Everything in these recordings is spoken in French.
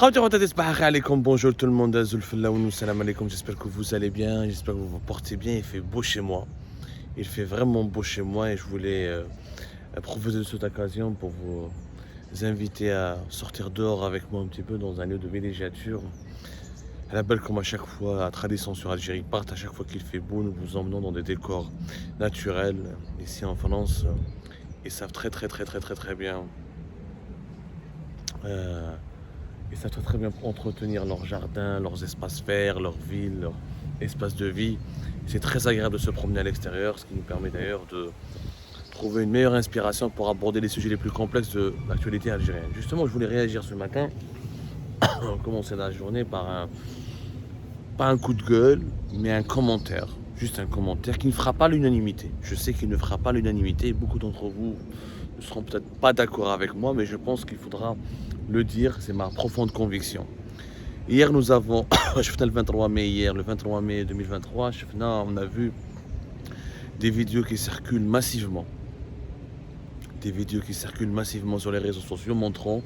Bonjour tout le monde, salam alaikum, j'espère que vous allez bien, j'espère que vous vous portez bien, il fait beau chez moi, il fait vraiment beau chez moi et je voulais profiter de cette occasion pour vous inviter à sortir dehors avec moi un petit peu dans un lieu de villégiature. À la belle comme à chaque fois, la tradition sur Algérie part, à chaque fois qu'il fait beau, nous vous emmenons dans des décors naturels ici en France. Ils savent très bien. euh, Ils savent très bien entretenir leur jardin, leurs espaces verts, leur ville, leur espace de vie. C'est très agréable de se promener à l'extérieur, ce qui nous permet d'ailleurs de trouver une meilleure inspiration pour aborder les sujets les plus complexes de l'actualité algérienne. Justement, je voulais réagir ce matin, commencer la journée par pas un coup de gueule, mais un commentaire. Juste un commentaire qui ne fera pas l'unanimité. Je sais qu'il ne fera pas l'unanimité. Beaucoup d'entre vous ne seront peut-être pas d'accord avec moi, mais je pense qu'il faudra le dire. C'est ma profonde conviction. Hier, nous avons, je faisais le 23 mai hier, le 23 mai 2023, on a vu des vidéos qui circulent massivement. Des vidéos qui circulent massivement sur les réseaux sociaux montrant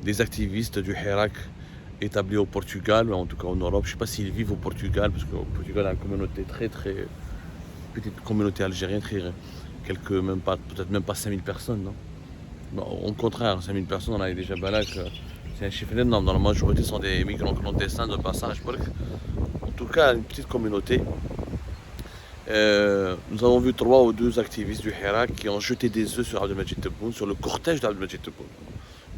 des activistes du Hirak établis au Portugal, en tout cas en Europe. Je ne sais pas s'ils vivent au Portugal, parce qu'au Portugal, il y a une communauté très petite communauté algérienne, quelques, même pas, peut-être même pas 5000 personnes, non? Non, au contraire, 5000 personnes, on a déjà balak. C'est un chiffre énorme. Dans la majorité, sont des migrants clandestins de passage. En tout cas, une petite communauté. Nous avons vu 3 ou 2 activistes du Hirak qui ont jeté des œufs sur Abdelmajid Tebboune, sur le cortège d'Abdelmajid Tebboune.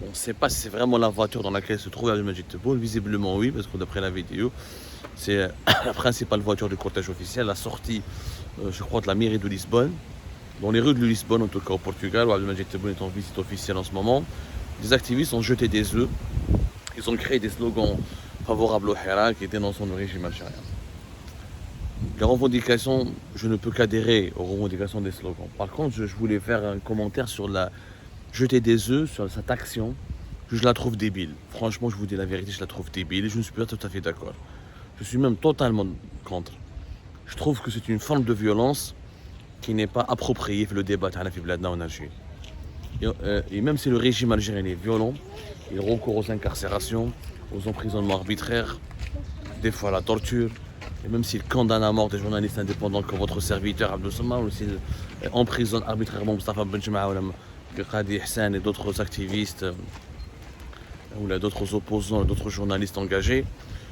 On ne sait pas si c'est vraiment la voiture dans laquelle se trouve Abdelmajid Tebboune. Visiblement oui, parce que d'après la vidéo, c'est la principale voiture du cortège officiel, la sortie, je crois, de la mairie de Lisbonne. Dans les rues de Lisbonne, en tout cas au Portugal, où Abdelmajid Tebboune est en visite officielle en ce moment, des activistes ont jeté des œufs. Ils ont créé des slogans favorables au Hirak et dénonçant le régime algérien. Les revendications, je ne peux qu'adhérer aux revendications des slogans. Par contre, je voulais faire un commentaire sur la jeter des œufs, sur cette action. Je la trouve débile. Franchement, je vous dis la vérité, je la trouve débile et je ne suis pas tout à fait d'accord. Je suis même totalement contre. Je trouve que c'est une forme de violence qui n'est pas appropriée pour le débat en Algérie. Et même si le régime algérien est violent, il recourt aux incarcérations, aux emprisonnements arbitraires, des fois à la torture. Et même s'il condamne à mort des journalistes indépendants comme votre serviteur Abdel Samad, ou s'il emprisonne arbitrairement Mustafa Benjema ou Qadi Hassan et d'autres activistes, ou d'autres opposants, d'autres journalistes engagés,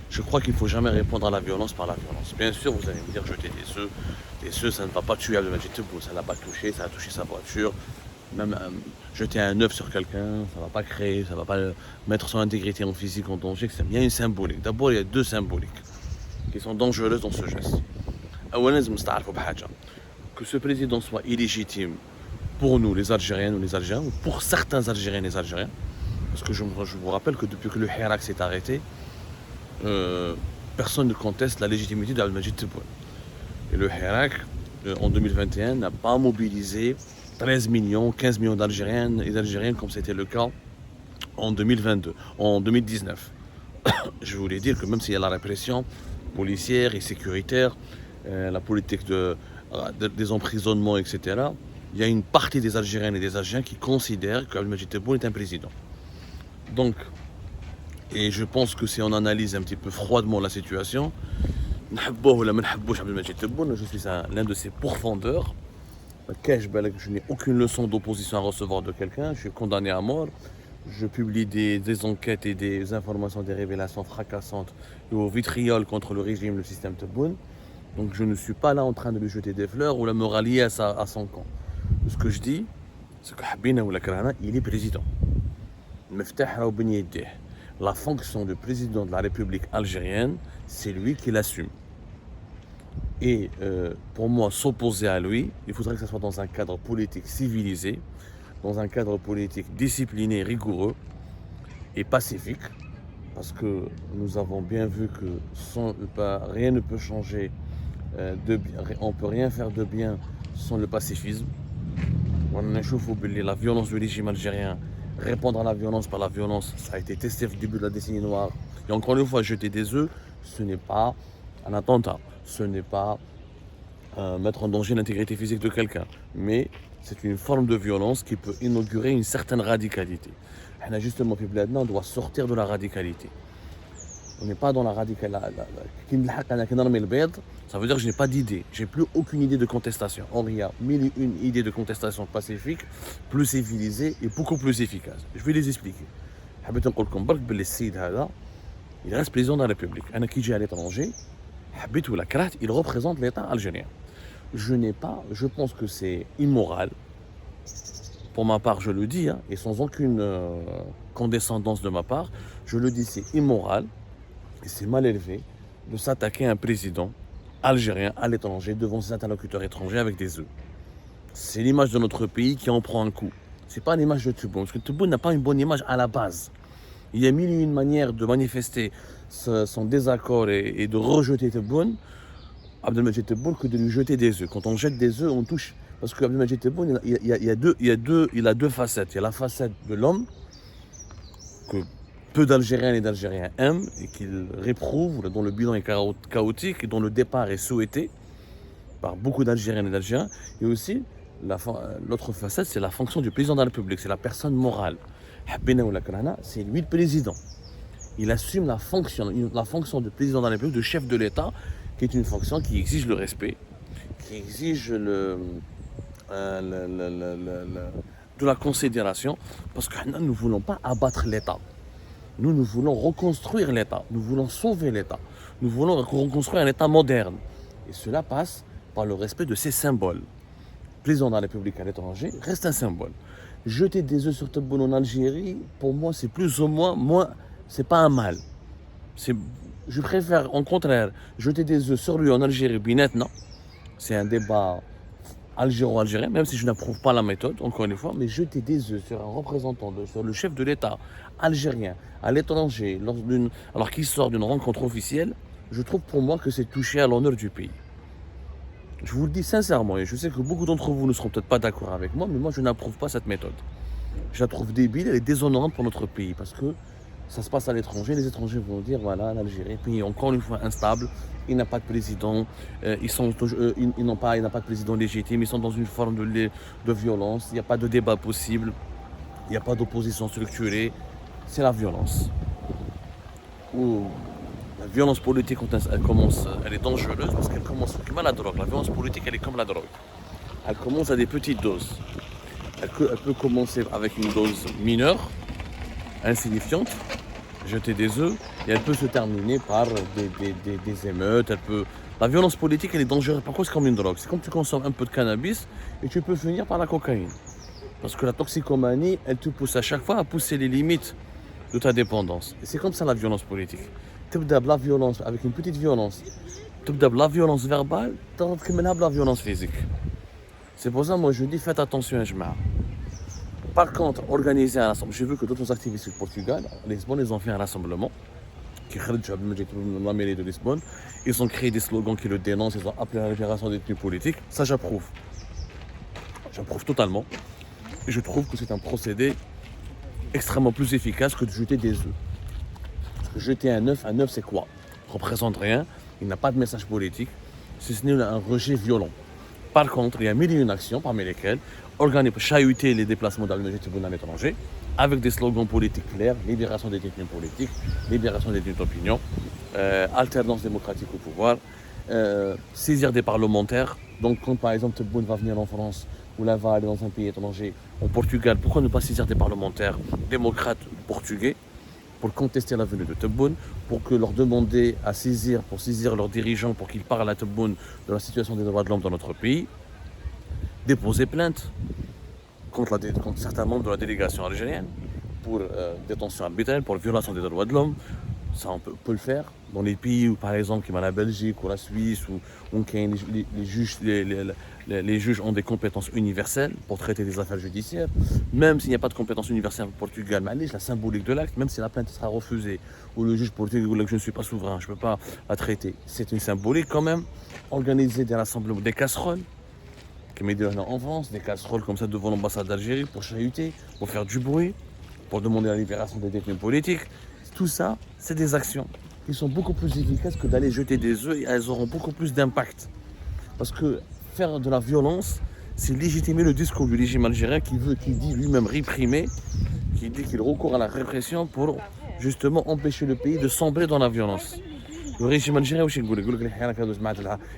je crois qu'il ne faut jamais répondre à la violence par la violence. Bien sûr, vous allez me dire jeter des œufs, ça ne va pas tuer Abdelmajid Tebboune, ça ne l'a pas touché, ça a touché sa voiture. Même jeter un œuf sur quelqu'un, ça ne va pas créer, ça ne va pas mettre son intégrité en physique en danger. Il y a une symbolique. D'abord, il y a 2 symboliques qui sont dangereuses dans ce geste. Que ce président soit illégitime pour nous, les Algériennes ou les Algériens, ou pour certains Algériens et les Algériens, parce que je vous rappelle que depuis que le Hirak s'est arrêté, personne ne conteste la légitimité d'Abdelmajid Tebboune. Et le Hirak, en 2021, n'a pas mobilisé 13 millions, 15 millions d'Algériennes et d'Algériens comme c'était le cas en 2022, en 2019. Je voulais dire que même s'il y a la répression policière et sécuritaire, la politique des emprisonnements, etc., il y a une partie des Algériennes et des Algériens qui considèrent qu'Abdelmajid Tebboune est un président. Donc, et je pense que si on analyse un petit peu froidement la situation, je suis l'un de ses pourfendeurs. Je n'ai aucune leçon d'opposition à recevoir de quelqu'un, je suis condamné à mort. Je publie des enquêtes et des informations, des révélations fracassantes et au vitriol contre le régime, le système Tebboune. Donc je ne suis pas là en train de lui jeter des fleurs ou de me rallier à son camp. Ce que je dis, c'est que Habina ou la Karana, il est président. La fonction de président de la République algérienne, c'est lui qui l'assume. Et pour moi, s'opposer à lui, il faudrait que ce soit dans un cadre politique civilisé, dans un cadre politique discipliné, rigoureux et pacifique, parce que nous avons bien vu que rien ne peut changer, on ne peut rien faire de bien sans le pacifisme. On a chauffé la violence du régime algérien, répondre à la violence par la violence, ça a été testé au début de la décennie noire. Et encore une fois, jeter des œufs, ce n'est pas un attentat, ce n'est pas mettre en danger l'intégrité physique de quelqu'un, mais c'est une forme de violence qui peut inaugurer une certaine radicalité. Justement, on doit sortir de la radicalité. On n'est pas dans la radicalité. Ça veut dire que je n'ai pas d'idée. J'ai plus aucune idée de contestation. Or, il y a mille et une idées de contestation pacifique, plus civilisées et beaucoup plus efficaces. Je vais les expliquer. Il reste président de la République. Qui j'ai à l'étranger, il représente l'État algérien. Je pense que c'est immoral. Pour ma part, je le dis, et sans aucune condescendance de ma part, je le dis, c'est immoral et c'est mal élevé de s'attaquer à un président algérien à l'étranger devant ses interlocuteurs étrangers avec des œufs. C'est l'image de notre pays qui en prend un coup. C'est pas l'image de Tebboune, parce que Tebboune n'a pas une bonne image à la base. Il y a mille et une manières de manifester son désaccord et de rejeter Tebboune, Abdelmajid Tebboune, que de lui jeter des œufs. Quand on jette des œufs, on touche. Parce que Abdelmajid Tebboune, il a deux facettes. Il y a la facette de l'homme que peu d'Algériens et d'Algériens aiment et qu'ils réprouvent, dont le bilan est chaotique et dont le départ est souhaité par beaucoup d'Algériens et d'Algériens. Et aussi, l'autre facette, c'est la fonction du président de la République, c'est la personne morale. C'est lui le président. Il assume la fonction de président de la République, de chef de l'État, qui est une fonction qui exige le respect, qui exige de la considération, parce que nous ne voulons pas abattre l'État. Nous voulons reconstruire l'État, nous voulons sauver l'État, nous voulons reconstruire un État moderne. Et cela passe par le respect de ces symboles. Le président de la République à l'étranger reste un symbole. Jeter des œufs sur Tebboune en Algérie, pour moi, c'est plus ou moins, c'est pas un mal. Je préfère, au contraire, jeter des œufs sur lui en Algérie, binet, non. C'est un débat algéro-algérien, même si je n'approuve pas la méthode, encore une fois, mais jeter des œufs sur un représentant, sur le chef de l'État algérien à l'étranger, alors qu'il sort d'une rencontre officielle, je trouve pour moi que c'est toucher à l'honneur du pays. Je vous le dis sincèrement, et je sais que beaucoup d'entre vous ne seront peut-être pas d'accord avec moi, mais moi je n'approuve pas cette méthode. Je la trouve débile, elle est déshonorante pour notre pays, parce que ça se passe à l'étranger, les étrangers vont dire, voilà, l'Algérie, pays encore une fois instable, il n'a pas de président, il n'a pas de président légitime, ils sont dans une forme de violence, il n'y a pas de débat possible, il n'y a pas d'opposition structurée, c'est la violence. La violence politique, quand elle commence, elle est dangereuse parce qu'elle commence comme la drogue. La violence politique, elle est comme la drogue. Elle commence à des petites doses. Elle peut commencer avec une dose mineure, insignifiante, jeter des œufs, et elle peut se terminer par des émeutes. La violence politique, elle est dangereuse. Pourquoi c'est comme une drogue? C'est comme tu consommes un peu de cannabis et tu peux finir par la cocaïne. Parce que la toxicomanie, elle te pousse à chaque fois à pousser les limites de ta dépendance. Et c'est comme ça la violence politique. Tu as la violence avec une petite violence. Tu as la violence verbale, tu as la violence physique. C'est pour ça moi je dis faites attention à Jma. Par contre, organiser un rassemblement. J'ai vu que d'autres activistes du Portugal, Lisbonne, ils ont fait un rassemblement qui la mairie de Lisbonne. Ils ont créé des slogans qui le dénoncent, ils ont appelé à la libération des détenus politiques. Ça j'approuve. J'approuve totalement. Et je trouve que c'est un procédé extrêmement plus efficace que de jeter des œufs. Parce que jeter un œuf c'est quoi? Il ne représente rien, il n'a pas de message politique, si ce n'est un rejet violent. Par contre, il y a mille et une actions, parmi lesquelles chahuter les déplacements d'Abdelmajid Tebboune à l'étranger, avec des slogans politiques clairs, libération des détenus politiques, libération des détenus d'opinion, alternance démocratique au pouvoir, saisir des parlementaires. Donc quand par exemple Tebboune va venir en France, ou là va aller dans un pays étranger, au Portugal, pourquoi ne pas saisir des parlementaires démocrates portugais pour contester la venue de Tebboune, pour leur demander pour saisir leurs dirigeants, pour qu'ils parlent à Tebboune de la situation des droits de l'homme dans notre pays, déposer plainte contre certains membres de la délégation algérienne pour détention arbitraire, pour violation des droits de l'homme. Ça, on peut le faire dans les pays où, par exemple, comme la Belgique ou la Suisse, où les juges ont des compétences universelles pour traiter des affaires judiciaires. Même s'il n'y a pas de compétences universelles au Portugal, mais la symbolique de l'acte, même si la plainte sera refusée, ou le juge portugais ou que je ne suis pas souverain, je ne peux pas la traiter, c'est une symbolique quand même. Organiser des rassemblements, des casseroles, comme il y en a en France, des casseroles comme ça devant l'ambassade d'Algérie pour chahuter, pour faire du bruit, pour demander la libération des détenus politiques. Tout ça, c'est des actions qui sont beaucoup plus efficaces que d'aller jeter des œufs et elles auront beaucoup plus d'impact. Parce que faire de la violence, c'est légitimer le discours du régime algérien qui dit lui-même réprimer, qui dit qu'il recourt à la répression pour justement empêcher le pays de sombrer dans la violence. Le régime algérien,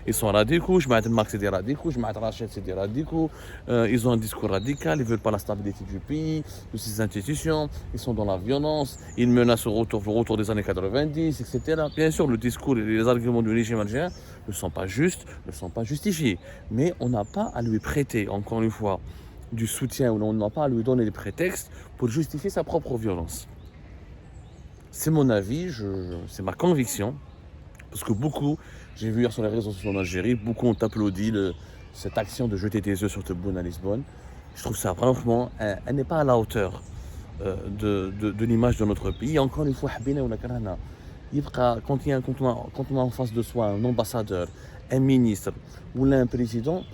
ils sont radicaux, Max c'est des radicaux, Rachid c'est des radicaux, ils ont un discours radical, ils ne veulent pas la stabilité du pays, de ses institutions, ils sont dans la violence, ils menacent le retour des années 90, etc. Bien sûr, le discours et les arguments du régime algérien ne sont pas justes, ne sont pas justifiés. Mais on n'a pas à lui prêter, encore une fois, du soutien, ou on n'a pas à lui donner des prétextes pour justifier sa propre violence. C'est mon avis, c'est ma conviction. Parce que beaucoup, j'ai vu hier sur les réseaux sociaux en Algérie, beaucoup ont applaudi cette action de jeter des œufs sur Tebboune à Lisbonne. Je trouve ça franchement, elle n'est pas à la hauteur de l'image de notre pays. Encore une fois, quand on a en face de soi un ambassadeur, un ministre ou un président,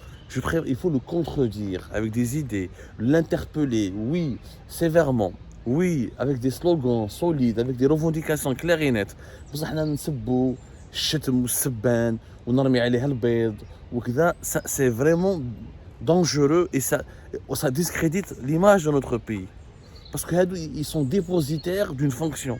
il faut le contredire avec des idées, l'interpeller, oui, sévèrement. Oui, avec des slogans solides, avec des revendications claires et nettes. الشتم والسبان ونرمي عليها البيض وكذا, c'est vraiment dangereux et ça discrédite l'image de notre pays. Parce qu'ils sont dépositaires d'une fonction.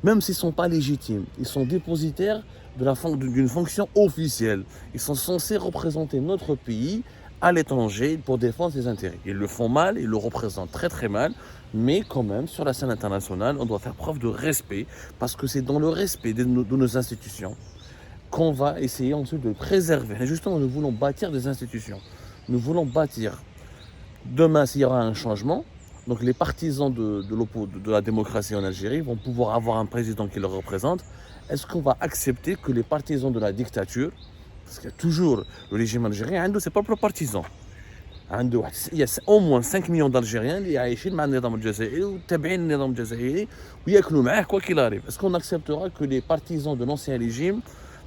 Même s'ils ne sont pas légitimes, ils sont dépositaires d'une fonction officielle. Ils sont censés représenter notre pays à l'étranger pour défendre ses intérêts. Ils le font mal, ils le représentent très très mal, mais quand même, sur la scène internationale, on doit faire preuve de respect, parce que c'est dans le respect de nos institutions qu'on va essayer ensuite de préserver. Et justement, nous voulons bâtir des institutions. Nous voulons bâtir. Demain, s'il y aura un changement, donc les partisans de la démocratie en Algérie vont pouvoir avoir un président qui le représente. Est-ce qu'on va accepter que les partisans de la dictature, parce qu'il y a toujours le régime algérien, ses propres partisans. Il y a au moins 5 millions d'Algériens qui عايشين مع النظام الجزائري وتابعين النظام الجزائري وياكلوا معاه quoi qu'il arrive. Est-ce qu'on acceptera que les partisans de l'ancien régime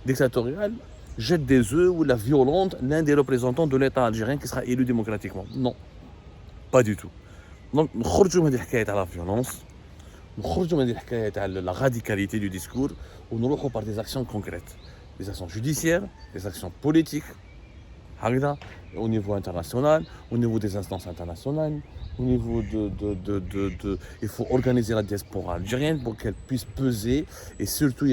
dictatorial jettent des œufs ou la violente l'un des représentants de l'État algérien qui sera élu démocratiquement? Non, pas du tout. Donc, نخرجوا من هذه الحكاية على la violence, نخرجوا من هذه الحكاية على la radicalité du discours, ونروحوا par des actions concrètes. Des actions judiciaires, des actions politiques, au niveau international, au niveau des instances internationales, au niveau il faut organiser la diaspora algérienne pour qu'elle puisse peser. Et surtout,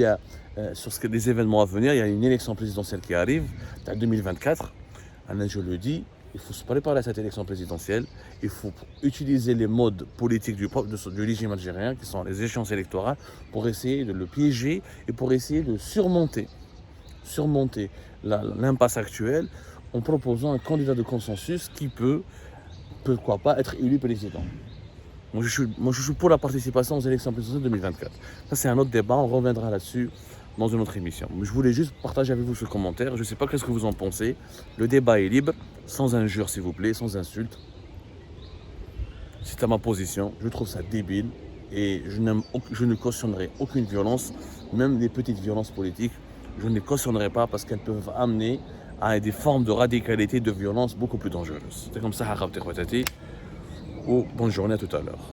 sur les événements à venir, il y a une élection présidentielle qui arrive, en 2024. Je le dis, il faut se préparer à cette élection présidentielle. Il faut utiliser les modes politiques du régime algérien, qui sont les échéances électorales, pour essayer de le piéger et pour essayer de surmonter l'impasse actuelle en proposant un candidat de consensus qui peut, pourquoi pas, être élu président. Moi, je suis pour la participation aux élections présidentielles 2024. Ça, c'est un autre débat, on reviendra là-dessus dans une autre émission. Mais je voulais juste partager avec vous ce commentaire. Je ne sais pas qu'est-ce que vous en pensez. Le débat est libre, sans injures, s'il vous plaît, sans insultes. C'est à ma position, je trouve ça débile et je ne cautionnerai aucune violence, même des petites violences politiques. Je ne les cautionnerai pas parce qu'elles peuvent amener à des formes de radicalité, de violence beaucoup plus dangereuses. C'est comme ça, bonne journée à tout à l'heure.